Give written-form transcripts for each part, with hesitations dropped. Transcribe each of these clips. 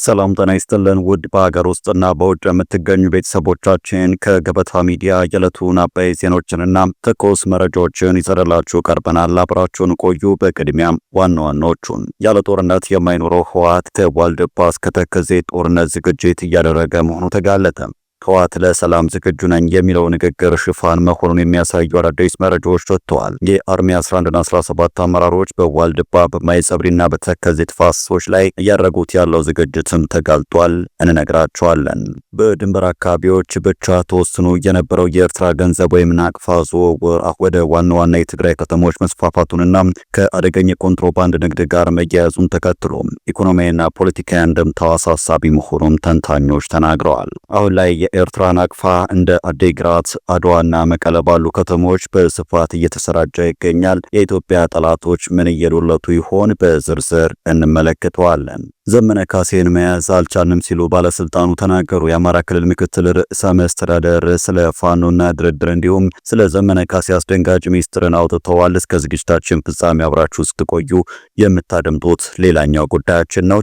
ሰላም ጤና ይስጥልን ውድ በሀገር ውስጥና በውጭ የምትገኙ ቤተሰቦቻችን ከገበታ ሚዲያ የዕለቱን አበይት ዜናዎችንና ትኩስ መረጃዎችን ይዘንላችሁ ቀርበናል። አብራችሁን ቆዩ። በቅድሚያም ዋና ዋናዎቹን ያለ ጦርነት የማይኖረው ህወሓት ከዋልድባ እስከ ተከዜ ጦርነት ዝግጅት እያደረገ መሆኑ ተጋለጠ። ህወሓት ለሰላም ዝግጁ ነኝ የሚለው ንግግር ሽፋን መሆኑን የሚያሳዩ አዳዲስ መረጃዎች ወጥተዋል። የአርሚ 11ና 17 አመራሮች በዋልድባ በማይጸብሪና በተከዜ ተፋሰሶች ላይ እያደረጉት ያለው ዝግጅትም ተጋልጧል። እንነግራቸዋለን። በድንበር አካባቢዎች ብቻ ተወስኖ የነበረው የኤርትራ ገንዘብ ወይም ናቅፋ ዝውውር ወደ ዋና ዋና የትግራይ ከተሞች መስፋፋቱንና ከአደገኛ ኮንትሮባንድ ንግድ ጋር መያያዙን ተከትሎ ኢኮኖሚያዊና ፖለቲካዊ አንድምታው አሳሳቢ መሆኑን ተንታኞች ተናግረዋል። አሁን ላይ የኤርትራ ናቅፋ እንደ አዴግራት፣ አድዋና መቀለ ባሉ ከተሞች በስፋት እየተሰራጨ ይገኛል። የኢትዮጵያ ጠላቶች ምን እየዶለቱ ይሆን? በዝርዝር እንመለከተዋለን። ዘመነ ካሴን መያዝ አልቻልንም ሲሉ ባለስልጣኑ ተናገሩ። የአማራ ክልል ምክትል ርዕሰ መስተዳደር ስለ ፋኖና ድርድር እንዲሁም ስለ ዘመነ ካሴ አስደንጋጭ ሚስጥርን አውጥተዋል። እስከ ዝግጅታችን ፍጻሜ አብራችሁ ስትቆዩ የምታደምጡት ሌላኛው ጉዳያችን ነው።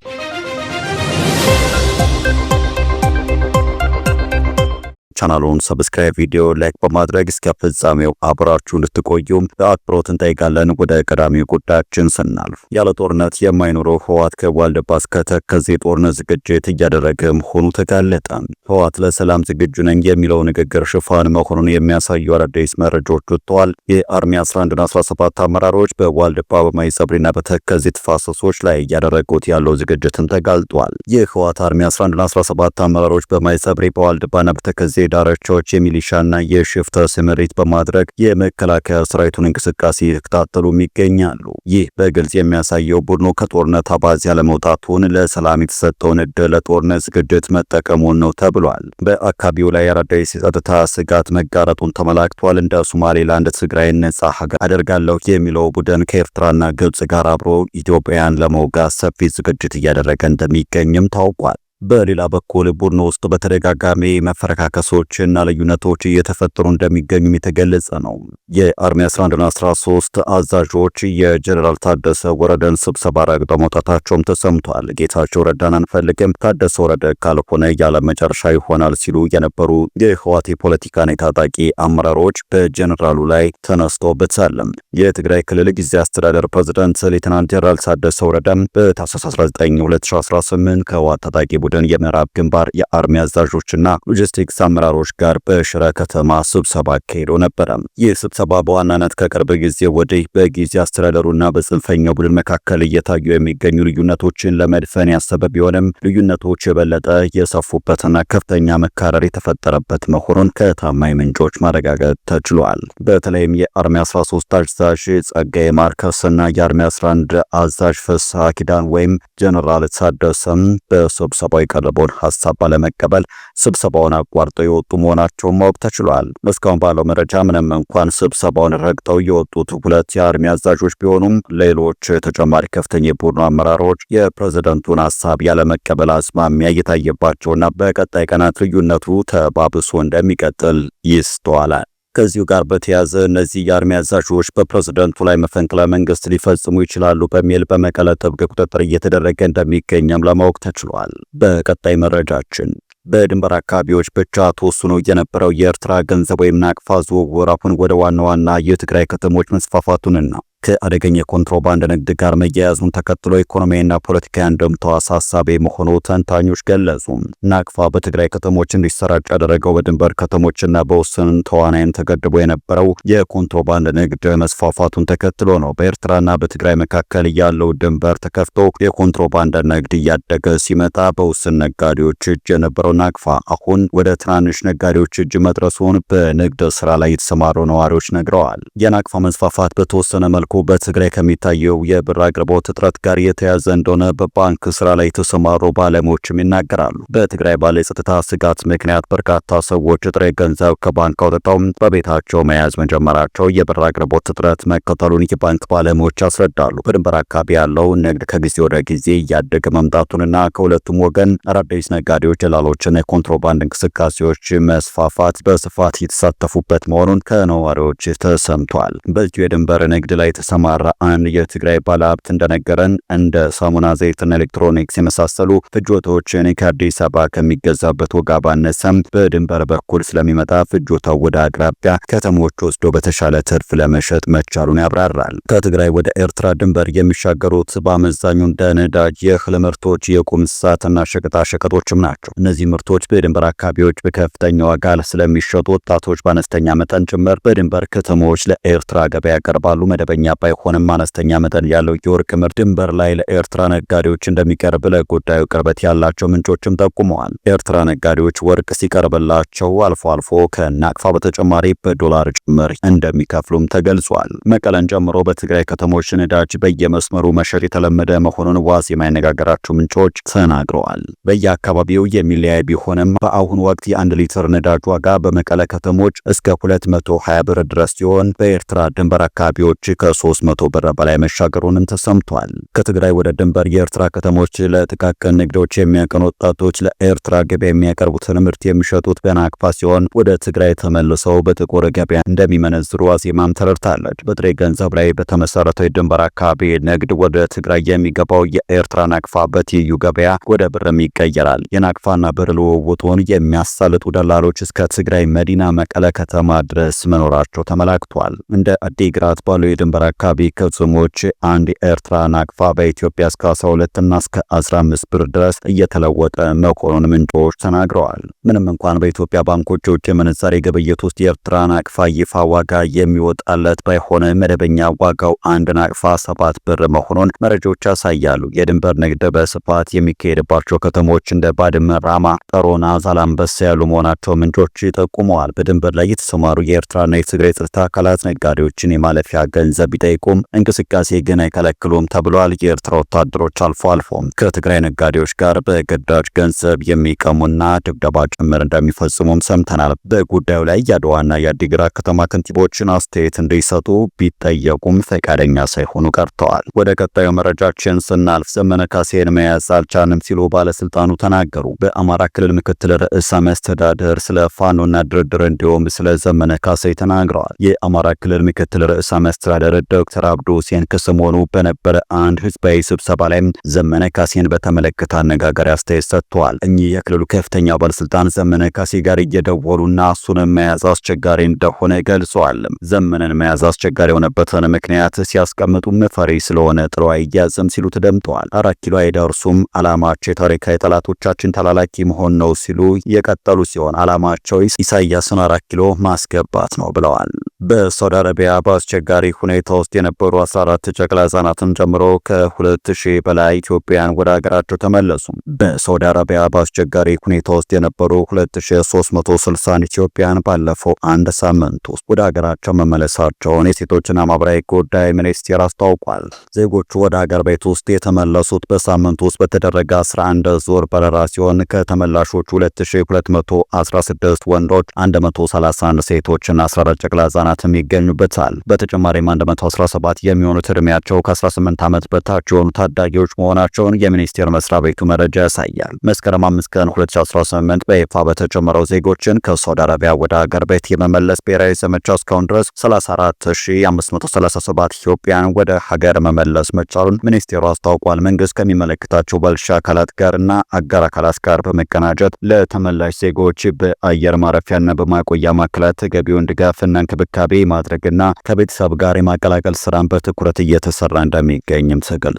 ቻናሉን ሰብስክራይብ፣ ቪዲዮ ላይክ በማድረግ እስከ ፍጻሜው አብራችሁ እንድትቆዩ በአክብሮት እንጠይቃለን። ወደ ቀዳሚው ጉዳያችን ስናልፍ ያለ ጦርነት የማይኖረው ህወሓት ከዋልድባ እስከ ተከዜ ጦርነት ዝግጅት እያደረገ መሆኑ ተጋለጠ። ህወሓት ለሰላም ዝግጁ ነኝ የሚለው ንግግር ሽፋን መሆኑን የሚያሳዩ አዳዲስ መረጃዎች ወጥተዋል። የአርሚ 11ና 17 አመራሮች በዋልድባ በማይጸብሪና በተከዜ ተፋሰሶች ላይ እያደረጉት ያለው ዝግጅትም ተጋልጧል። የህወሓት አርሚ 11ና 17 አመራሮች በማይጸብሪ በዋልድባና በተከዜ ዳርቻዎች የሚሊሻና የሽፍታ ስምሪት በማድረግ የመከላከያ ሰራዊቱን እንቅስቃሴ ይከታተሉም ይገኛሉ። ይህ በግልጽ የሚያሳየው ቡድኑ ከጦርነት አባዜ ያለመውጣቱን ለሰላም የተሰጠውን ዕድል ለጦርነት ዝግጅት መጠቀሙን ነው ተብሏል። በአካባቢው ላይ አዳዲስ የጸጥታ ስጋት መጋረጡን ተመላክቷል። እንደ ሶማሌላንድ ትግራይን ነጻ ሀገር አደርጋለሁ የሚለው ቡድን ከኤርትራና ግብጽ ጋር አብሮ ኢትዮጵያን ለመውጋት ሰፊ ዝግጅት እያደረገ እንደሚገኝም ታውቋል። በሌላ በኩል ቡድኑ ውስጥ በተደጋጋሚ መፈረካከሶችና ልዩነቶች እየተፈጠሩ እንደሚገኙም የተገለጸ ነው። የአርሚ 11ና 13 አዛዦች የጀነራል ታደሰ ወረደን ስብሰባ ረግጠው መውጣታቸውም ተሰምቷል። ጌታቸው ረዳን አንፈልግም፣ ታደሰ ወረደ ካልሆነ ያለ መጨረሻ ይሆናል ሲሉ የነበሩ የህወሓት የፖለቲካና የታጣቂ አመራሮች በጀነራሉ ላይ ተነስቶበታል። የትግራይ ክልል ጊዜያዊ አስተዳደር ፕሬዝዳንት ሌተናንት ጀነራል ታደሰ ወረደን በታህሳስ 19 2018 ከህወሓት ታጣቂ ቡድን የምዕራብ ግንባር የአርሚ አዛዦችና ሎጂስቲክስ አመራሮች ጋር በሽረ ከተማ ስብሰባ አካሂዶ ነበረ። ይህ ስብሰባ በዋናነት ከቅርብ ጊዜ ወዲህ በጊዜ አስተዳደሩና በጽንፈኛው ቡድን መካከል እየታዩ የሚገኙ ልዩነቶችን ለመድፈን ያሰበ ቢሆንም ልዩነቶች የበለጠ የሰፉበትና ከፍተኛ መካረር የተፈጠረበት መሆኑን ከታማኝ ምንጮች ማረጋገጥ ተችሏል። በተለይም የአርሚ 13 አዛዥ ጸጋዬ ማርከስና የአርሚ 11 አዛዥ ፍስሐ ኪዳን ወይም ጀነራል ታደሰም በስብሰባው የቀረበውን ሐሳብ ባለመቀበል ስብሰባውን አቋርጠው የወጡ መሆናቸውን ማወቅ ተችሏል። እስካሁን ባለው መረጃ ምንም እንኳን ስብሰባውን ረግጠው የወጡት ሁለት የአርሚ አዛዦች ቢሆኑም ሌሎች ተጨማሪ ከፍተኛ የቡድኑ አመራሮች የፕሬዝዳንቱን ሐሳብ ያለመቀበል አዝማሚያ እየታየባቸውና በቀጣይ ቀናት ልዩነቱ ተባብሶ እንደሚቀጥል ይስተዋላል። ከዚሁ ጋር በተያያዘ እነዚህ የአርሚ አዛዦች በፕሬዝዳንቱ ላይ መፈንቅለ መንግስት ሊፈጽሙ ይችላሉ በሚል በመቀለ ጥብቅ ቁጥጥር እየተደረገ እንደሚገኝም ለማወቅ ተችሏል። በቀጣይ መረጃችን በድንበር አካባቢዎች ብቻ ተወስኖ የነበረው የኤርትራ ገንዘብ ወይም ናቅፋ ዝውውር አሁን ወደ ዋና ዋና የትግራይ ከተሞች መስፋፋቱንና ከአደገኛ ኮንትሮባንድ ንግድ ጋር መያያዙን ተከትሎ ኢኮኖሚያዊና ፖለቲካዊ አንድምታው አሳሳቢ መሆኑ ተንታኞች ገለጹ። ናቅፋ በትግራይ ከተሞች እንዲሰራጭ ያደረገው በድንበር ከተሞችና በውስን ተዋናይን ተገድቦ የነበረው የኮንትሮባንድ ንግድ መስፋፋቱን ተከትሎ ነው። በኤርትራና በትግራይ መካከል ያለው ድንበር ተከፍቶ የኮንትሮባንድ ንግድ እያደገ ሲመጣ በውስን ነጋዴዎች እጅ የነበረው ናቅፋ አሁን ወደ ትናንሽ ነጋዴዎች እጅ መድረሱን በንግድ ስራ ላይ የተሰማሩ ነዋሪዎች ነግረዋል። የናቅፋ መስፋፋት በተወሰነ መልኩ በትግራይ ከሚታየው የብር አቅርቦት እጥረት ጋር የተያዘ እንደሆነ በባንክ ስራ ላይ የተሰማሩ ባለሙያዎችም ይናገራሉ። በትግራይ ባለ የጸጥታ ስጋት ምክንያት በርካታ ሰዎች ጥሬ ገንዘብ ከባንክ አውጥተው በቤታቸው መያዝ መጀመራቸው የብር አቅርቦት እጥረት መከተሉን የባንክ ባለሙያዎች ያስረዳሉ። በድንበር አካባቢ ያለው ንግድ ከጊዜ ወደ ጊዜ እያደገ መምጣቱንና ከሁለቱም ወገን አዳዲስ ነጋዴዎች፣ ደላሎችና የኮንትሮባንድ እንቅስቃሴዎች መስፋፋት በስፋት የተሳተፉበት መሆኑን ከነዋሪዎች ተሰምቷል። በዚሁ የድንበር ንግድ ላይ የተሰማራ አንድ የትግራይ ባለሀብት እንደነገረን እንደ ሳሙና፣ ዘይትና ኤሌክትሮኒክስ የመሳሰሉ ፍጆታዎችን ከአዲስ አበባ ከሚገዛበት ዋጋ ባነሰም በድንበር በኩል ስለሚመጣ ፍጆታው ወደ አቅራቢያ ከተሞች ወስዶ በተሻለ ትርፍ ለመሸጥ መቻሉን ያብራራል። ከትግራይ ወደ ኤርትራ ድንበር የሚሻገሩት በአመዛኙ እንደ ነዳጅ፣ የእህል ምርቶች፣ የቁም እንስሳትና ሸቀጣሸቀጦችም ናቸው። እነዚህ ምርቶች በድንበር አካባቢዎች በከፍተኛ ዋጋ ስለሚሸጡ ወጣቶች በአነስተኛ መጠን ጭምር በድንበር ከተሞች ለኤርትራ ገበያ ያቀርባሉ። መደበኛ ባይሆንም አነስተኛ መጠን ያለው የወርቅ ምርት ድንበር ላይ ለኤርትራ ነጋዴዎች እንደሚቀርብ ለጉዳዩ ቅርበት ያላቸው ምንጮችም ጠቁመዋል። ኤርትራ ነጋዴዎች ወርቅ ሲቀርብላቸው አልፎ አልፎ ከናቅፋ በተጨማሪ በዶላር ጭምር እንደሚከፍሉም ተገልጿል። መቀለን ጨምሮ በትግራይ ከተሞች ነዳጅ በየመስመሩ መሸጥ የተለመደ መሆኑን ዋዜማ ያነጋገራቸው ምንጮች ተናግረዋል። በየአካባቢው የሚለያይ ቢሆንም በአሁኑ ወቅት የ1 ሊትር ነዳጅ ዋጋ በመቀለ ከተሞች እስከ 220 ብር ድረስ ሲሆን በኤርትራ ድንበር አካባቢዎች ከ300 ብር በላይ መሻገሩንም ተሰምቷል። ከትግራይ ወደ ድንበር የኤርትራ ከተሞች ለጥቃቅን ንግዶች የሚያቀኑ ወጣቶች ለኤርትራ ገበያ የሚያቀርቡትን ምርት የሚሸጡት በናቅፋ ሲሆን ወደ ትግራይ ተመልሰው በጥቁር ገበያ እንደሚመነዝሩ ዋዜማም ተረድታለች። በጥሬ ገንዘብ ላይ በተመሰረተው የድንበር አካባቢ ንግድ ወደ ትግራይ የሚገባው የኤርትራ ናቅፋ በትይዩ ገበያ ወደ ብርም ይቀየራል። የናቅፋና ብር ልውውጡን የሚያሳልጡ ደላሎች እስከ ትግራይ መዲና መቀለ ከተማ ድረስ መኖራቸው ተመላክቷል። እንደ አዲግራት ባሉ የድንበር አካባቢ ከተሞች አንድ የኤርትራ ናቅፋ በኢትዮጵያ እስከ 12 እና እስከ 15 ብር ድረስ እየተለወጠ መሆኑን ምንጮች ተናግረዋል። ምንም እንኳን በኢትዮጵያ ባንኮች የውጭ ምንዛሬ ግብይት ውስጥ የኤርትራ ናቅፋ ይፋ ዋጋ የሚወጣለት ባይሆን መደበኛ ዋጋው አንድ ናቅፋ 7 ብር መሆኑን መረጃዎች ያሳያሉ። የድንበር ንግድ በስፋት የሚካሄድባቸው ከተሞች እንደ ባድመ፣ ራማ፣ ጠሮና፣ ዛላምበሳ ያሉ መሆናቸው ምንጮች ጠቁመዋል። በድንበር ላይ የተሰማሩ የኤርትራና የትግራይ ጸጥታ አካላት ነጋዴዎችን የማለፊያ ገንዘብ ቢጠይቁም እንቅስቃሴ ግን አይከለክሉም ተብሏል። የኤርትራ ወታደሮች አልፎ አልፎም ከትግራይ ነጋዴዎች ጋር በግዳጅ ገንዘብ የሚቀሙና ድብደባ ጭምር እንደሚፈጽሙም ሰምተናል። በጉዳዩ ላይ የአድዋና የአዲግራት ከተማ ከንቲቦችን አስተያየት እንዲሰጡ ቢጠየቁም ፈቃደኛ ሳይሆኑ ቀርተዋል። ወደ ቀጣዩ መረጃችን ስናልፍ ዘመነ ካሴን መያዝ አልቻልንም ሲሉ ባለስልጣኑ ተናገሩ። በአማራ ክልል ምክትል ርዕሰ መስተዳድር ስለ ፋኖና ድርድር እንዲሁም ስለ ዘመነ ካሴ ተናግረዋል። የአማራ ክልል ምክትል ርዕሰ መስተዳድር ዶክተር አብዱ ሁሴን ከሰሞኑ በነበረ አንድ ህዝባዊ ስብሰባ ላይ ዘመነ ካሴን በተመለከተ አነጋጋሪ አስተያየት ሰጥተዋል። እኚህ የክልሉ ከፍተኛ ባለስልጣን ዘመነ ካሴ ጋር እየደወሉና እሱን መያዝ አስቸጋሪ እንደሆነ ገልጸዋል። ዘመነን መያዝ አስቸጋሪ የሆነበትን ምክንያት ሲያስቀምጡም ፈሪ ስለሆነ ጥሎ አይያዝም ሲሉ ተደምጠዋል። 4 ኪሎ አይደርሱም፣ አላማቸው የታሪካዊ ጠላቶቻችን ተላላኪ መሆን ነው ሲሉ የቀጠሉ ሲሆን አላማቸው ኢሳያስን 4 ኪሎ ማስገባት ነው ብለዋል። በሳውዲ አረቢያ በአስቸጋሪ ሁኔታ ውስጥ የነበሩ 14 ጨቅላ ህጻናትን ጨምሮ ከ2000 በላይ ኢትዮጵያን ወደ ሀገራቸው ተመለሱ። በሳውዲ አረቢያ በአስቸጋሪ ሁኔታ ውስጥ የነበሩ 2360 ኢትዮጵያን ባለፈው አንድ ሳምንት ውስጥ ወደ ሀገራቸው መመለሳቸውን የሴቶችና ማህበራዊ ጉዳይ ሚኒስቴር አስታውቋል። ዜጎቹ ወደ ሀገር ቤት ውስጥ የተመለሱት በሳምንት ውስጥ በተደረገ 11 ዙር በረራ ሲሆን ከተመላሾቹ 2216 ወንዶች፣ 131 ሴቶችና 14 ጨቅላ ህጻናትም ይገኙበታል። በተጨማሪም 117 የሚሆኑት እድሜያቸው ከ18 ዓመት በታች የሆኑ ታዳጊዎች መሆናቸውን የሚኒስቴር መስሪያ ቤቱ መረጃ ያሳያል። መስከረም 5 ቀን 2018 በይፋ በተጨመረው ዜጎችን ከሳውዲ አረቢያ ወደ ሀገር ቤት የመመለስ ብሔራዊ ዘመቻ እስካሁን ድረስ 34537 ኢትዮጵያን ወደ ሀገር መመለስ መቻሉን ሚኒስቴሩ አስታውቋል። መንግስት ከሚመለከታቸው ባለድርሻ አካላት ጋርና አጋር አካላት ጋር በመቀናጀት ለተመላሽ ዜጎች በአየር ማረፊያና በማቆያ ማዕከላት ተገቢውን ድጋፍና እንክብካቤ ማድረግና ከቤተሰብ ጋር የማቀላቀል ስራን በትኩረት እየተሰራ እንደሚገኝም ተገልጿል።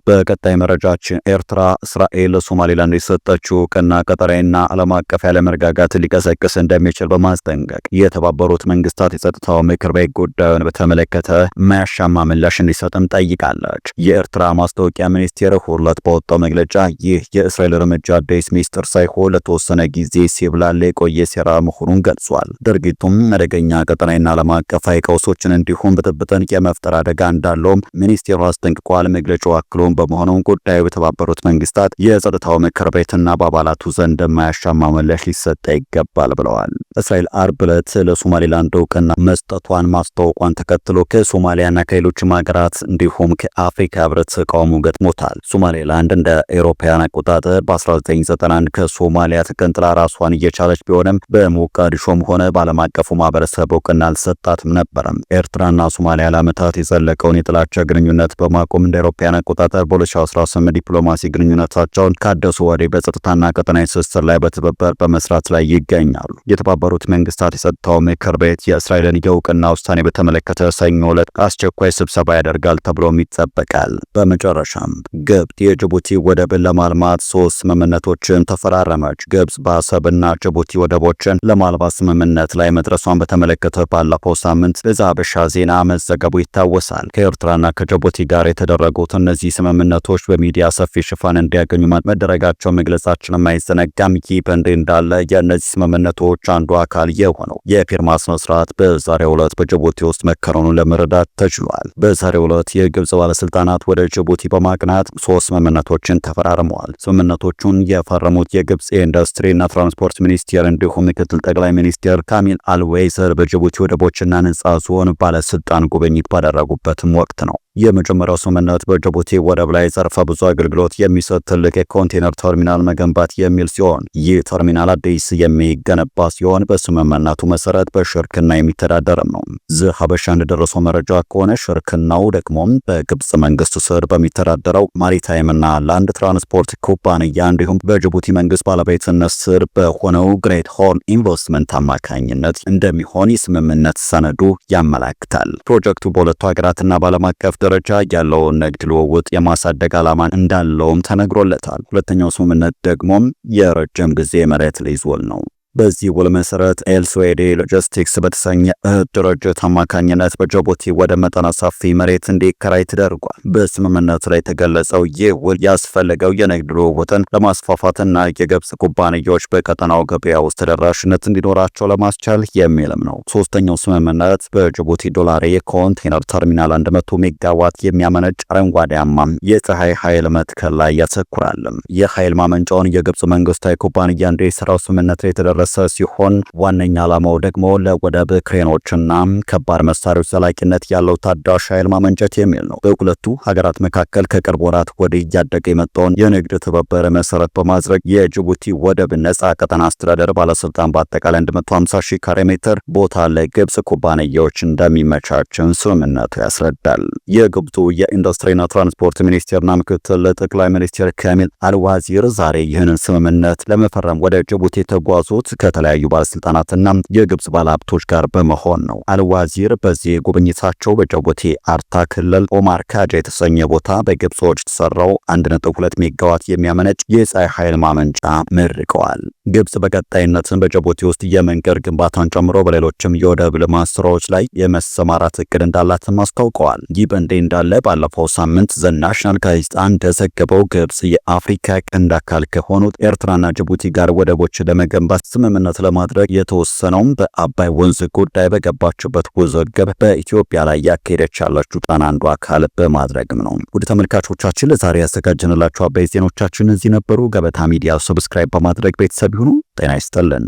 በቀጣይ መረጃችን ኤርትራ እስራኤል ሶማሌላንድ የሰጠችው እውቅና ቀጠናዊና ዓለም አቀፍ ያለመረጋጋት ሊቀሰቅስ እንደሚችል በማስጠንቀቅ የተባበሩት መንግስታት የጸጥታው ምክር ቤት ጉዳዩን በተመለከተ የማያሻማ ምላሽ እንዲሰጥም ጠይቃለች። የኤርትራ ማስታወቂያ ሚኒስቴር ሁለት በወጣው መግለጫ ይህ የእስራኤል እርምጃ አዲስ ሚስጥር ሳይሆን ለተወሰነ ጊዜ ሲብላላ የቆየ ሴራ መሆኑን ገልጿል። ድርጊቱም አደገኛ ቀጠናዊና ዓለም አቀፋዊ ቀውሶችን እንዲሁም ብጥብጥን የመፍጠር አደጋ እንዳለውም ሚኒስቴሩ አስጠንቅቋል። መግለጫው አክሎም በመሆኑም ጉዳዩ የተባበሩት መንግስታት የጸጥታው ምክር ቤትና በአባላቱ ዘንድ የማያሻማ ምላሽ ሊሰጠ ይገባል ብለዋል። እስራኤል አርብ ዕለት ለሶማሌላንድ እውቅና መስጠቷን ማስታወቋን ተከትሎ ከሶማሊያና ከሌሎችም ሀገራት እንዲሁም ከአፍሪካ ህብረት ተቃውሞ ገጥሞታል። ሶማሌላንድ እንደ አውሮፓውያን አቆጣጠር በ1991 ከሶማሊያ ተገንጥላ ራሷን እየቻለች ቢሆንም በሞቃዲሾም ሆነ በዓለም አቀፉ ማህበረሰብ እውቅና አልሰጣትም ነበረም። ኤርትራና ሶማሊያ ዓመታት የዘለቀውን የጥላቻ ግንኙነት በማቆም እንደ አውሮፓውያን አቆጣጠር በ2018 ዲፕሎማሲ ግንኙነታቸውን ካደሱ ወዲህ በጸጥታና ቀጠናዊ ትስስር ላይ በትብብር በመስራት ላይ ይገኛሉ። የተባበሩት መንግስታት የጸጥታው ምክር ቤት የእስራኤልን የእውቅና ውሳኔ በተመለከተ ሰኞ ዕለት አስቸኳይ ስብሰባ ያደርጋል ተብሎም ይጠበቃል። በመጨረሻም ግብጽ የጅቡቲ ወደብን ለማልማት 3 ስምምነቶችን ተፈራረመች። ግብጽ በአሰብና ጅቡቲ ወደቦችን ለማልማት ስምምነት ላይ መድረሷን በተመለከተ ባለፈው ሳምንት በዛበሻ ዜና መዘገቡ ይታወሳል። ከኤርትራና ከጅቡቲ ጋር የተደረጉት እነዚህ ስምምነቶች በሚዲያ ሰፊ ሽፋን እንዲያገኙ መደረጋቸው መግለጻችን አይዘነጋም። ይህ በእንዲህ እንዳለ የእነዚህ ስምምነቶች አንዱ አካል የሆነው የፊርማ ስነ ስርዓት በዛሬው ዕለት በጅቡቲ ውስጥ መከናወኑን ለመረዳት ተችሏል። በዛሬው ዕለት የግብጽ ባለስልጣናት ወደ ጅቡቲ በማቅናት 3 ስምምነቶችን ተፈራርመዋል። ስምምነቶቹን የፈረሙት የግብጽ የኢንዱስትሪና ትራንስፖርት ሚኒስቴር እንዲሁም ምክትል ጠቅላይ ሚኒስትር ካሚል አልዌይሰር በጅቡቲ ወደቦችና ነጻ ዞን ባለስልጣን ጉብኝት ባደረጉበትም ወቅት ነው። የመጀመሪያው ስምምነት በጅቡቲ ወደብ ላይ ዘርፈ ብዙ አገልግሎት የሚሰጥ ትልቅ የኮንቴነር ተርሚናል መገንባት የሚል ሲሆን ይህ ተርሚናል አዲስ የሚገነባ ሲሆን በስምምነቱ መሰረት በሽርክና የሚተዳደርም ነው። ሀበሻ እንደደረሰው መረጃ ከሆነ ሽርክናው ደግሞ በግብጽ መንግስት ስር በሚተዳደረው ማሪታይምና ላንድ ትራንስፖርት ኩባንያ እንዲሁም በጅቡቲ መንግስት ባለቤትነት ስር በሆነው ግሬት ሆርን ኢንቨስትመንት አማካኝነት እንደሚሆን የስምምነት ሰነዱ ያመላክታል። ፕሮጀክቱ በሁለቱ ሀገራትና በዓለም አቀፍ ደረጃ ያለውን ንግድ ልውውጥ የማሳደግ ዓላማ እንዳለውም ተነግሮለታል። ሁለተኛው ስምምነት ደግሞ የረጅም ጊዜ መሬት ሊዝ ውል ነው። በዚህ ውል መሰረት ኤልስዌዴ ሎጂስቲክስ በተሰኘ ድርጅት አማካኝነት በጅቡቲ ወደ መጠነ ሰፊ መሬት እንዲከራይ ተደርጓል። በስምምነቱ ላይ የተገለጸው ይህ ውል ያስፈለገው የንግድ ልውውጥን ለማስፋፋትና የግብጽ ኩባንያዎች በቀጠናው ገበያ ውስጥ ተደራሽነት እንዲኖራቸው ለማስቻል የሚልም ነው። ሶስተኛው ስምምነት በጅቡቲ ዶላር የኮንቴነር ተርሚናል 100 ሜጋዋት የሚያመነጭ አረንጓዴያማ የፀሐይ ኃይል መትከል ላይ ያተኩራል። የኃይል ማመንጫውን የግብጽ መንግስታዊ ኩባንያ እንዲሰራው ስምምነት ላይ የተደረሰ ሲሆን ዋነኛ ዓላማው ደግሞ ለወደብ ክሬኖችና ከባድ መሳሪያዎች ዘላቂነት ያለው ታዳሽ ኃይል ማመንጨት የሚል ነው። በሁለቱ ሀገራት መካከል ከቅርብ ወራት ወዲህ እያደገ የመጣውን የንግድ ትብብር መሰረት በማድረግ የጅቡቲ ወደብ ነጻ ቀጠና አስተዳደር ባለስልጣን በአጠቃላይ 150,000 ካሬ ሜትር ቦታ ለግብጽ ኩባንያዎች እንደሚመቻችን ስምምነቱ ያስረዳል። የግብፁ የኢንዱስትሪና ትራንስፖርት ሚኒስቴርና ምክትል ጠቅላይ ሚኒስትር ካሚል አልዋዚር ዛሬ ይህንን ስምምነት ለመፈረም ወደ ጅቡቲ የተጓዙት ከተለያዩ ባለስልጣናትና የግብጽ ባለሀብቶች ጋር በመሆን ነው። አልዋዚር በዚህ ጉብኝታቸው በጅቡቲ አርታ ክልል ኦማር ካጃ የተሰኘ ቦታ በግብጾች የተሰራው 1.2 ሜጋዋት የሚያመነጭ የፀሐይ ኃይል ማመንጫ መርቀዋል። ግብጽ በቀጣይነትን በጅቡቲ ውስጥ የመንገድ ግንባታን ጨምሮ በሌሎችም የወደብ ልማት ስራዎች ላይ የመሰማራት እቅድ እንዳላትም አስታውቀዋል። ይህ በእንዲህ እንዳለ ባለፈው ሳምንት ዘ ናሽናል ጋዜጣ እንደዘገበው ግብጽ የአፍሪካ ቀንድ አካል ከሆኑት ኤርትራና ጅቡቲ ጋር ወደቦችን ለመገንባት ስምምነት ለማድረግ የተወሰነውን በአባይ ወንዝ ጉዳይ በገባችበት ውዝግብ በኢትዮጵያ ላይ ያካሄደች ያለችው ጫና አንዱ አካል በማድረግም ነው። ውድ ተመልካቾቻችን ለዛሬ ያዘጋጀንላችሁ አበይት ዜናዎቻችን እዚህ ነበሩ። ገበታ ሚዲያ ሰብስክራይብ በማድረግ ቤተሰብ ይሁኑ። ጤና ይስጥልን።